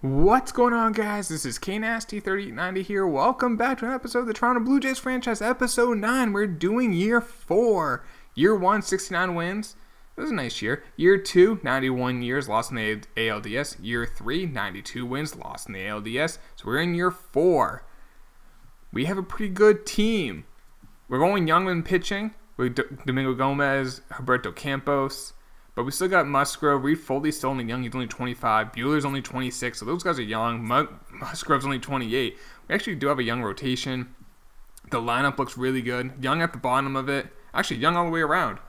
What's going on, guys? This is KNasty3890 here. Welcome back to an episode of the Toronto Blue Jays franchise, episode 9. We're doing year 4. Year 1, 69 wins. It was a nice year. Year 2, 91 years, lost in the ALDS. Year 3, 92 wins, lost in the ALDS. So we're in year 4. We have a pretty good team. We're going young in pitching with Domingo Gomez, Humberto Campos. But we still got Musgrove. Reed Foley's still only young. He's only 25. Buehler's only 26. So those guys are young. Musgrove's only 28. We actually do have a young rotation. The lineup looks really good. Young at the bottom of it. Actually, young all the way around.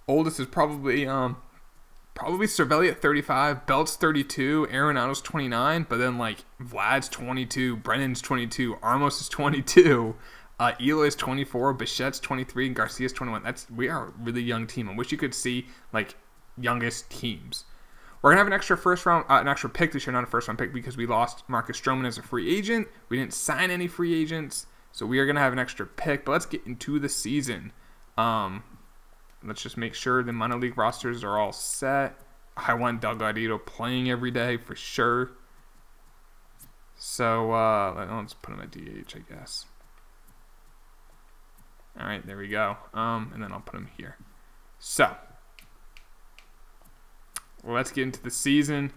Oldest is probably Cervelli at 35. Belt's 32. Arenado's 29. But then, Vlad's 22. Brennan's 22. Armos is 22. Eloy's 24. Bichette's 23. And Garcia's 21. We are a really young team. I wish you could see, youngest teams. We're gonna have an extra pick this year, not a first round pick, because we lost Marcus Stroman as a free agent. We didn't sign any free agents, so we are gonna have an extra pick. But let's get into the season. Let's just make sure the minor league rosters are all set. I want Delgadito playing every day for sure. So let's put him at DH, I guess. All right, there we go. And then I'll put him here. So. Well, let's get into the season.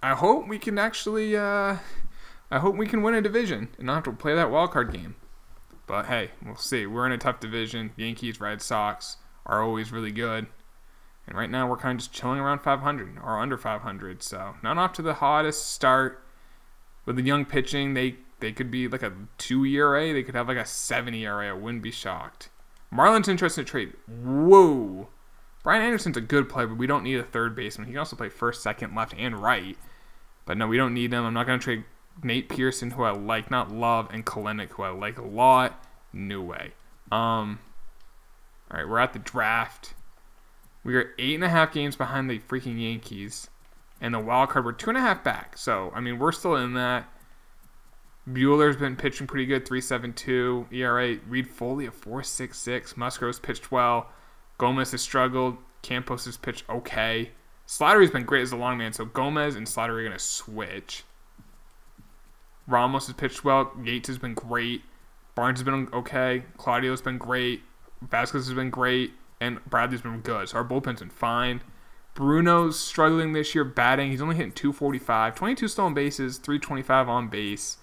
I hope we can actually, I hope we can win a division and not have to play that wild card game. But hey, we'll see. We're in a tough division. Yankees, Red Sox are always really good. And right now we're kind of just chilling around 500 or under 500. So not off to the hottest start. With the young pitching, they could be like a 2 ERA. They could have like a 7 ERA. I wouldn't be shocked. Marlins interested in trade. Whoa. Brian Anderson's a good player, but we don't need a third baseman. He can also play first, second, left, and right. But no, we don't need him. I'm not going to trade Nate Pearson, who I like, not love, and Kalenic, who I like a lot. No way. All right, we're at the draft. We are 8.5 games behind the freaking Yankees. And the wild card, we're 2.5 back. So, I mean, we're still in that. Buehler's been pitching pretty good, 3.72 ERA. Reed Foley at 4.66. Musgrove's pitched well. Gomez has struggled. Campos has pitched okay. Slattery's been great as a long man, so Gomez and Slattery are going to switch. Ramos has pitched well. Yates has been great. Barnes has been okay. Claudio's been great. Vasquez has been great. And Bradley's been good. So our bullpen's been fine. Bruno's struggling this year batting. He's only hitting 245. 22 stolen bases. 325 on base.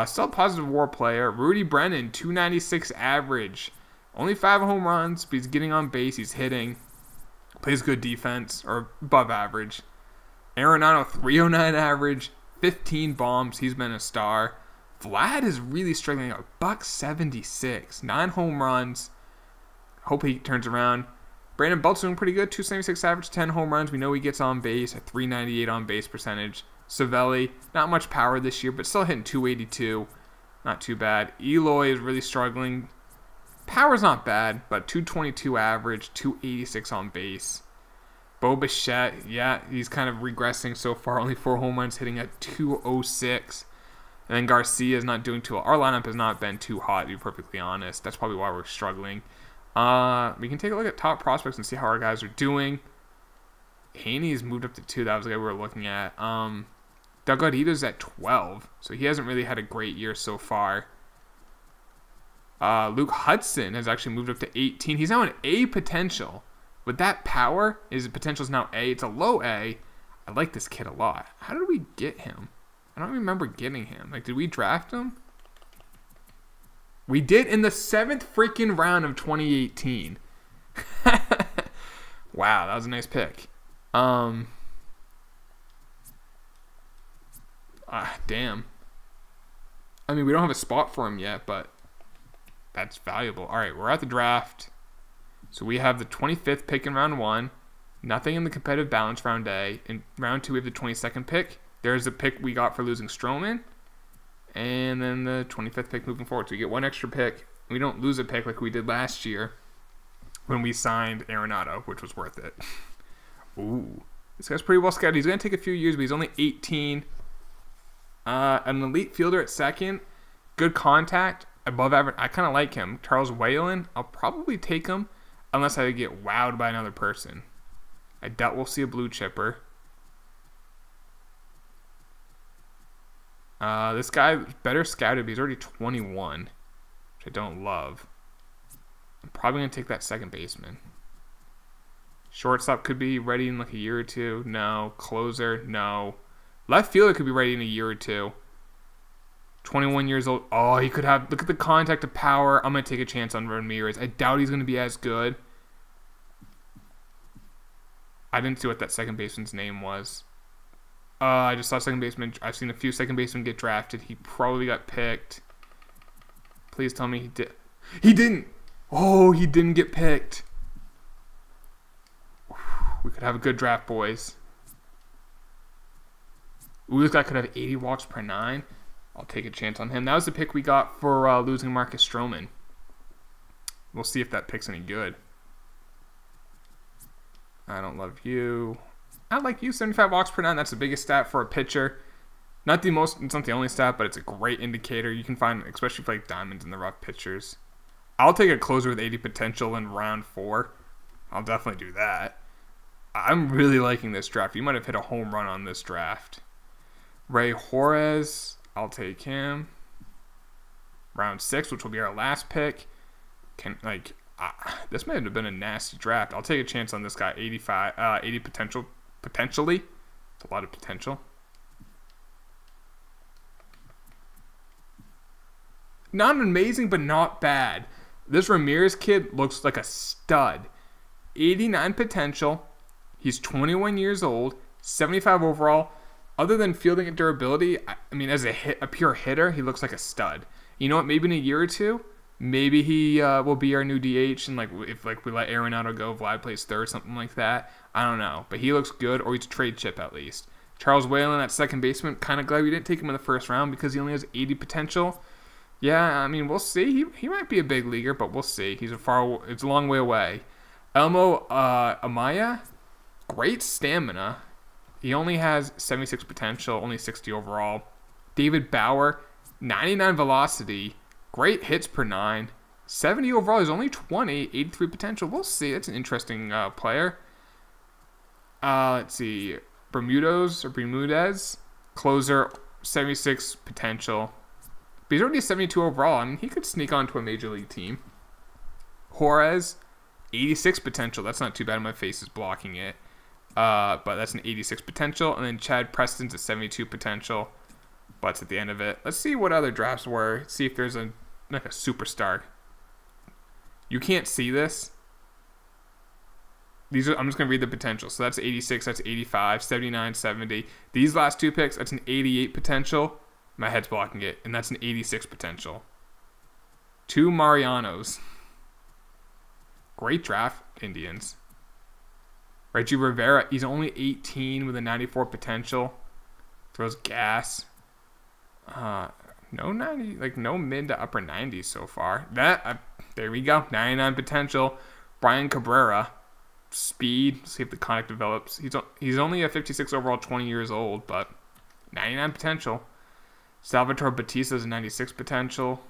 Still a positive WAR player. Rudy Brennan, 296 average. Only 5 home runs, but he's getting on base. He's hitting. Plays good defense, or above average. Arenado, 309 average. 15 bombs. He's been a star. Vlad is really struggling. A $176. 9 home runs. Hope he turns around. Brandon Belt's doing pretty good. 276 average, 10 home runs. We know he gets on base. A 398 on base percentage. Cervelli, not much power this year, but still hitting 282. Not too bad. Eloy is really struggling. Power's not bad, but 222 average, 286 on base. Bo Bichette, yeah, he's kind of regressing so far. Only 4 home runs, hitting at 206. And then Garcia is not doing too well. Our lineup has not been too hot, to be perfectly honest. That's probably why we're struggling. We can take a look at top prospects and see how our guys are doing. Haney's moved up to 2. That was the guy we were looking at. Delgadito's at 12, so he hasn't really had a great year so far. Luke Hudson has actually moved up to 18. He's now an A potential. With that power, his potential is now A. It's a low A. I like this kid a lot. How did we get him? I don't remember getting him. Did we draft him? We did in the 7th freaking round of 2018. Wow, that was a nice pick. Damn. I mean, we don't have a spot for him yet, but that's valuable. All right, we're at the draft. So we have the 25th pick in round 1. Nothing in the competitive balance round A. In round 2, we have the 22nd pick. There's the pick we got for losing Stroman. And then the 25th pick moving forward. So we get 1 extra pick. We don't lose a pick like we did last year when we signed Arenado, which was worth it. Ooh. This guy's pretty well scouted. He's going to take a few years, but he's only 18. An elite fielder at second. Good contact. Above average. I kind of like him. Charles Whalen. I'll probably take him unless I get wowed by another person. I doubt we'll see a blue chipper. This guy better scouted, but he's already 21, which I don't love. I'm probably going to take that second baseman. Shortstop could be ready in like a year or two. No. Closer, no. Left fielder could be ready in a year or two. 21 years old. Oh, he could have... Look at the contact of power. I'm going to take a chance on Ramirez. I doubt he's going to be as good. I didn't see what that second baseman's name was. I just saw second baseman. I've seen a few second basemen get drafted. He probably got picked. Please tell me he did. He didn't. Oh, he didn't get picked. We could have a good draft, boys. Ooh, this guy could have 80 walks per 9. I'll take a chance on him. That was the pick we got for losing Marcus Stroman. We'll see if that pick's any good. I don't love you. I like you. 75 walks per 9. That's the biggest stat for a pitcher. Not the most. It's not the only stat, but it's a great indicator. You can find, especially for like diamonds in the rough pitchers. I'll take a closer with 80 potential in round 4. I'll definitely do that. I'm really liking this draft. You might have hit a home run on this draft. Ray Juarez. I'll take him. Round 6, which will be our last pick. This might have been a nasty draft. I'll take a chance on this guy. 80 potential. Potentially. It's a lot of potential. Not amazing, but not bad. This Ramirez kid looks like a stud. 89 potential. He's 21 years old. 75 overall. Other than fielding and durability, I mean, as a pure hitter, he looks like a stud. You know what? Maybe in a year or two, maybe he will be our new DH, and if we let Arenado go, Vlad plays third, something like that. I don't know, but he looks good, or he's a trade chip at least. Charles Whalen at second baseman, kind of glad we didn't take him in the first round because he only has 80 potential. Yeah, I mean, we'll see. He might be a big leaguer, but we'll see. It's a long way away. Elmo Amaya, great stamina. He only has 76 potential, only 60 overall. David Bauer, 99 velocity, great hits per 9. 70 overall, he's only 20, 83 potential. We'll see. That's an interesting player. Let's see. Bermudez, closer, 76 potential. But he's already 72 overall. I mean, he could sneak onto a major league team. Juarez, 86 potential. That's not too bad. My face is blocking it. But that's an 86 potential. And then Chad Preston's a 72 potential. But it's at the end of it. Let's see what other drafts were. See if there's a superstar. You can't see this. I'm just going to read the potential. So that's 86, that's 85, 79, 70. These last two picks, that's an 88 potential. My head's blocking it. And that's an 86 potential. 2 Marianos. Great draft, Indians. Reggie Rivera, he's only 18 with a 94 potential. Throws gas. No mid to upper 90s so far. There we go. 99 potential. Brian Cabrera, speed. See if the contact develops. He's only a 56 overall, 20 years old, but 99 potential. Salvatore Batista's a 96 potential.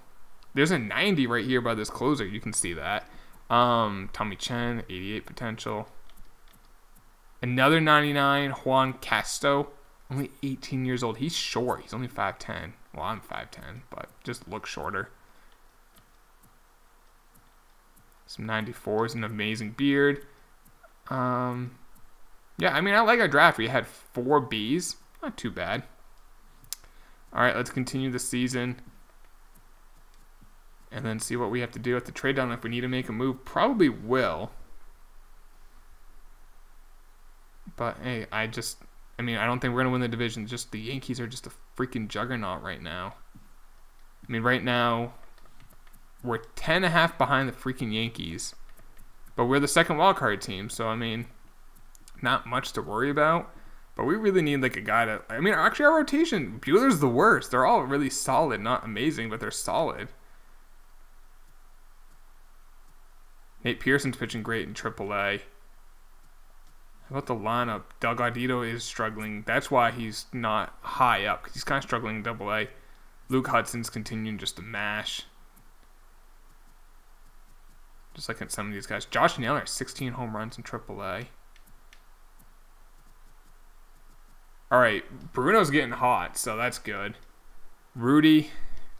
There's a 90 right here by this closer. You can see that. Tommy Chen, 88 potential. Another 99, Juan Casto, only 18 years old. He's short. He's only 5'10". Well, I'm 5'10", but just looks shorter. Some 94s, an amazing beard. Yeah, I mean, I like our draft. We had 4 Bs. Not too bad. All right, let's continue the season. And then see what we have to do at the trade deadline. If we need to make a move, probably will. But, hey, I don't think we're going to win the division. Just the Yankees are just a freaking juggernaut right now. I mean, right now, we're 10.5 behind the freaking Yankees. But we're the second wildcard team. So, I mean, not much to worry about. But we really need, like, a guy to... I mean, actually, our rotation, Buehler's the worst. They're all really solid. Not amazing, but they're solid. Nate Pearson's pitching great in AAA. How about the lineup? Delgadito is struggling. That's why he's not high up, because he's kind of struggling in AA. Luke Hudson's continuing just to mash. Just like in some of these guys. Josh Naylor, 16 home runs in AAA. All right, Bruno's getting hot, so that's good. Rudy,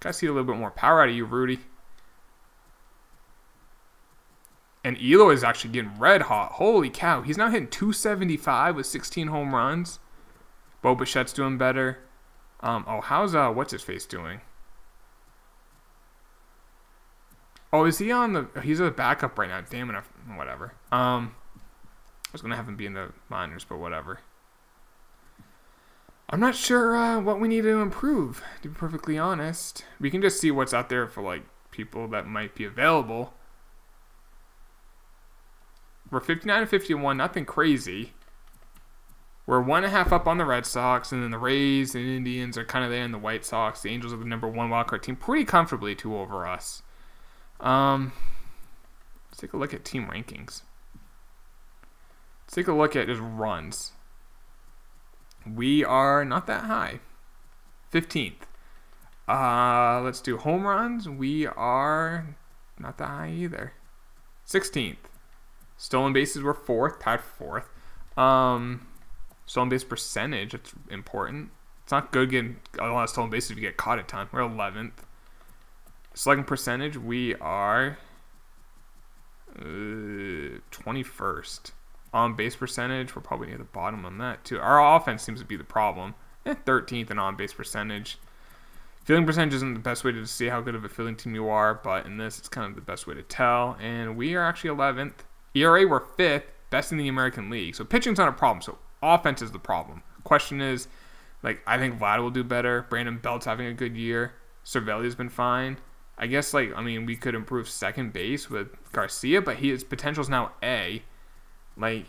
gotta see a little bit more power out of you, Rudy. And Eloy is actually getting red hot. Holy cow. He's now hitting 275 with 16 home runs. Bo Bichette's doing better. How's what's his face doing? Oh, is he on the? He's a backup right now. Damn it, whatever. I was gonna have him be in the minors, but whatever. I'm not sure what we need to improve. To be perfectly honest, we can just see what's out there for like people that might be available. We're 59 and 51, nothing crazy. We're 1.5 up on the Red Sox, and then the Rays and Indians are kind of there, and the White Sox. The Angels are the #1 wildcard team, pretty comfortably 2 over us. Let's take a look at team rankings. Let's take a look at just runs. We are not that high. 15th. Let's do home runs. We are not that high either. 16th. Stolen bases were 4th, tied for 4th. Stolen base percentage, that's important. It's not good getting a lot of stolen bases if you get caught a ton. We're 11th. Slugging percentage, we are 21st. On base percentage, we're probably near the bottom on that too. Our offense seems to be the problem. 13th in on base percentage. Fielding percentage isn't the best way to see how good of a fielding team you are, but in this, it's kind of the best way to tell. And we are actually 11th. ERA, we're 5th, best in the American League. So pitching's not a problem. So offense is the problem. Question is, like, I think Vlad will do better. Brandon Belt's having a good year. Cervelli's been fine. I guess, like, I mean, we could improve second base with Garcia, but his potential is now A. Like,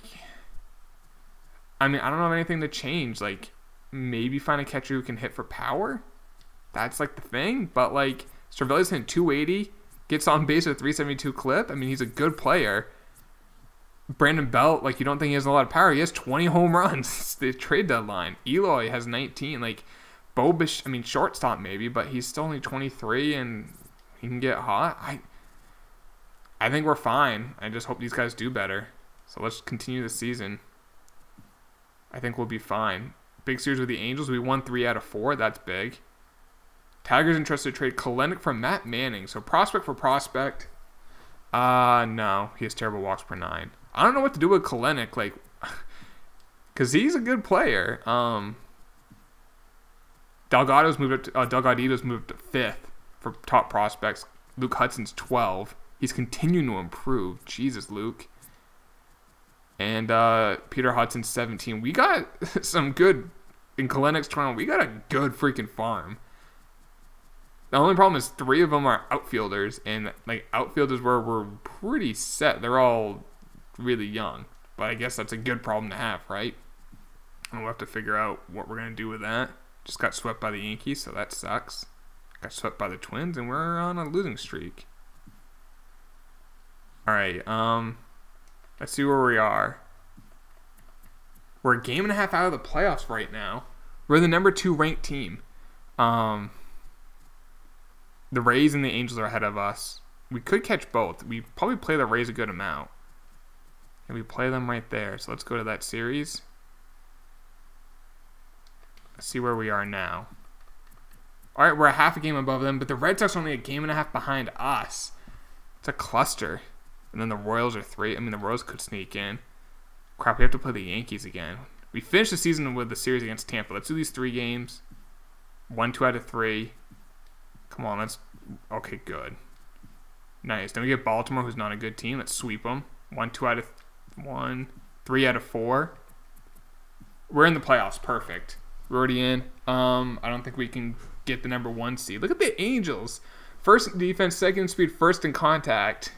I mean, I don't have anything to change. Like, maybe find a catcher who can hit for power. That's, like, the thing. But, like, Cervelli's hitting 280, gets on base with a 372 clip. I mean, he's a good player. Brandon Belt, like, you don't think he has a lot of power. He has 20 home runs. It's the trade deadline. Eloy has 19. Like, Bobish, I mean, shortstop maybe, but he's still only 23 and he can get hot. I think we're fine. I just hope these guys do better. So let's continue the season. I think we'll be fine. Big series with the Angels. We won 3 out of 4. That's big. Tigers interested to trade Kelenic for Matt Manning. So prospect for prospect. No. He has terrible walks per 9. I don't know what to do with Kelenic, like, because he's a good player. Delgadito's moved up to 5th for top prospects. Luke Hudson's 12. He's continuing to improve. Jesus, Luke. And Peter Hudson's 17. We got some good in Kelenic's Toronto. We got a good freaking farm. The only problem is 3 of them are outfielders, and like outfielders where we're pretty set. They're all really young, but I guess that's a good problem to have, right? And we'll have to figure out what we're gonna do with that. Just got swept by the Yankees, so that sucks. Got swept by the Twins, and we're on a losing streak. All right, let's see where we are. We're a game and a half out of the playoffs right now. We're the #2 ranked team. The Rays and the Angels are ahead of us. We could catch both. We probably play the Rays a good amount. And we play them right there. So let's go to that series. Let's see where we are now. All right, we're a half a game above them, but the Red Sox are only a game and a half behind us. It's a cluster. And then the Royals are 3. I mean, the Royals could sneak in. Crap, we have to play the Yankees again. We finished the season with the series against Tampa. Let's do these 3 games. 1, 2 out of 3. Come on, let's... Okay, good. Nice. Then we get Baltimore, who's not a good team. Let's sweep them. 1, 2 out of 1. 3 out of 4. We're in the playoffs. Perfect. We're already in. I don't think we can get the #1 seed. Look at the Angels. First in defense, second in speed, first in contact.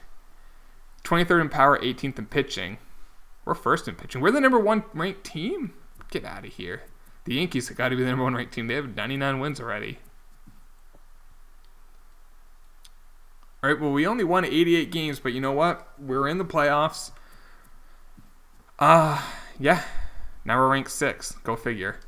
23rd in power, 18th in pitching. We're first in pitching. We're the #1 ranked team? Get out of here. The Yankees have got to be the #1 ranked team. They have 99 wins already. All right, well, we only won 88 games, but you know what? We're in the playoffs. Yeah. Now we're ranked 6th. Go figure.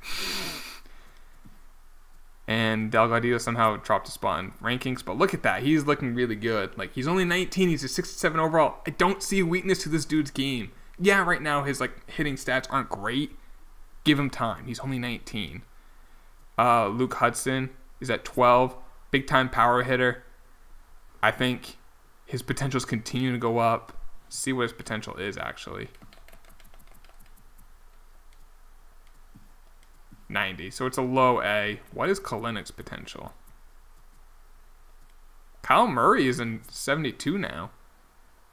And Delgadito somehow dropped a spot in rankings, but look at that. He's looking really good. Like, he's only 19. He's a 67 overall. I don't see a weakness to this dude's game. Yeah, right now his like hitting stats aren't great. Give him time. He's only 19. Luke Hudson, is at 12. Big time power hitter. I think his potential is continuing to go up. See what his potential is actually. 90. So it's a low A. What is Kalynyk's potential? Kyle Murray is in 72 now.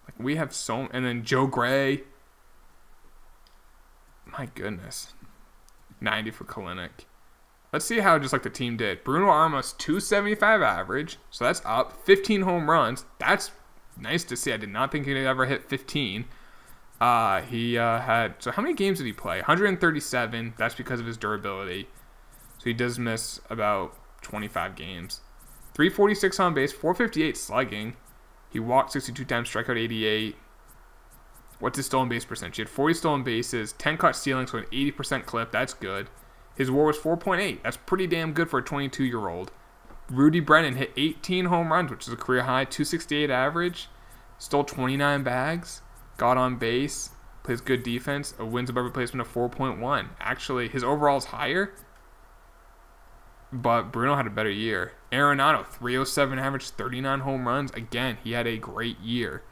Like we have so, and then Joe Gray. My goodness. 90 for Kalynuk. Let's see how just like the team did. Bruno Armas 275 average, so that's up. 15 home runs. That's nice to see. I did not think he'd ever hit 15. He had, so how many games did he play? 137. That's because of his durability. So he does miss about 25 games. 346 on base, 458 slugging. He walked 62 times, struck out 88. What's his stolen base percentage? He had 40 stolen bases, 10 caught stealing, so an 80% clip. That's good. His WAR was 4.8. That's pretty damn good for a 22-year-old. Rudy Brennan hit 18 home runs, which is a career high, 268 average. Stole 29 bags. Got on base. Plays good defense. A wins above replacement of 4.1. Actually, his overall is higher, but Bruno had a better year. Arenado, 307 average, 39 home runs. Again, he had a great year.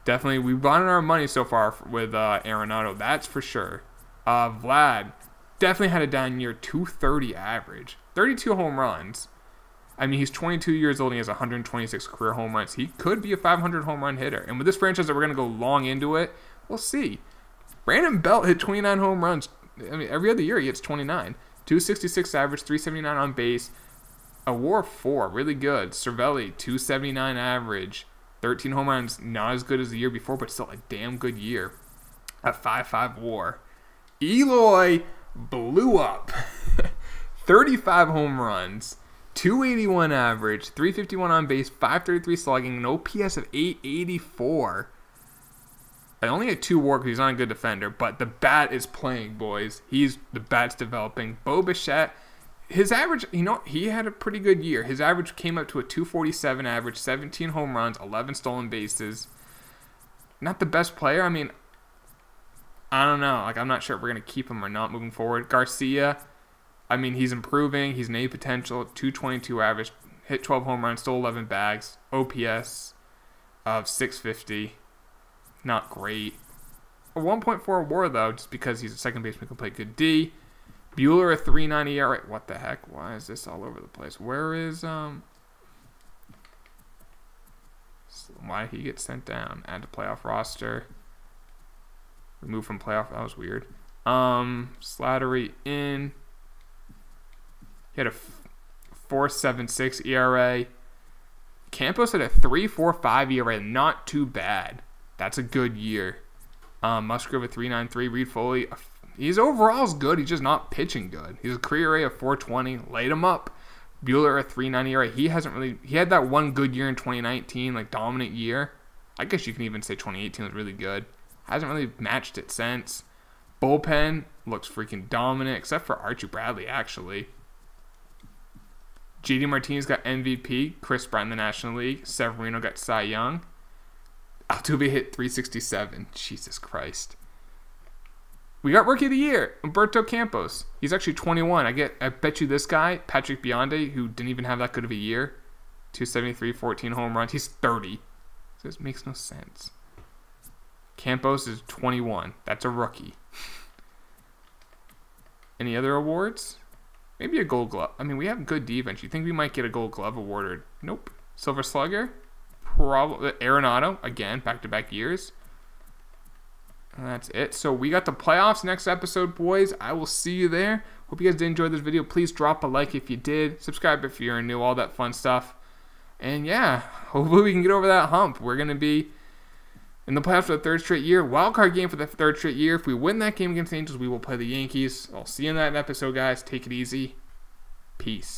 Definitely, we've gotten our money so far with Arenado. That's for sure. Vlad definitely had a down year, 230 average, 32 home runs. I mean, he's 22 years old and he has 126 career home runs. He could be a 500 home run hitter. And with this franchise that we're going to go long into it, we'll see. Brandon Belt hit 29 home runs. I mean, every other year he hits 29. 266 average, 379 on base. A WAR 4, really good. Cervelli, 279 average, 13 home runs. Not as good as the year before, but still a damn good year. A 5.5 WAR. Eloy blew up. 35 home runs. 281 average, 351 on base, 533 slugging, an OPS of 884. I only had 2 WAR because he's not a good defender, but the bat is playing, boys. The bat's developing. Bo Bichette, his average, he had a pretty good year. His average came up to a 247 average, 17 home runs, 11 stolen bases. Not the best player. I mean, I don't know. Like, I'm not sure if we're going to keep him or not moving forward. Garcia, I mean, he's improving. He's an A potential, 222 average, hit 12 home runs, stole 11 bags, OPS of 650. Not great. A 1.4 WAR, though, just because he's a second baseman who can play good D. Bueller, a 3.90 ERA. What the heck? Why is this all over the place? Where is, why did he get sent down? Add to playoff roster. Removed from playoff. That was weird. Slattery in. He had a 4.76 ERA. Campos had a 3.45 ERA. Not too bad. That's a good year. Musgrove a 3.93. Reed Foley, his overall is good. He's just not pitching good. He's a career ERA of 4.20. Laid him up. Bueller a 3.90 ERA. He had that one good year in 2019, like dominant year. I guess you can even say 2018 was really good. Hasn't really matched it since. Bullpen looks freaking dominant, except for Archie Bradley, actually. JD Martinez got MVP. Chris Bryant in the National League. Severino got Cy Young. Altuve hit 367. Jesus Christ. We got Rookie of the Year, Humberto Campos. He's actually 21. I bet you this guy, Patrick Biondi, who didn't even have that good of a year, 273, 14 home runs. He's 30. So this makes no sense. Campos is 21. That's a rookie. Any other awards? Maybe a Gold Glove. I mean, we have good defense. You think we might get a Gold Glove awarded? Nope. Silver Slugger? Probably. Arenado, again, back-to-back years. And that's it. So we got the playoffs next episode, boys. I will see you there. Hope you guys did enjoy this video. Please drop a like if you did. Subscribe if you're new, all that fun stuff. And yeah, hopefully we can get over that hump. We're going to be in the playoffs for the 3rd straight year. Wildcard game for the 3rd straight year. If we win that game against the Angels, we will play the Yankees. I'll see you in that episode, guys. Take it easy. Peace.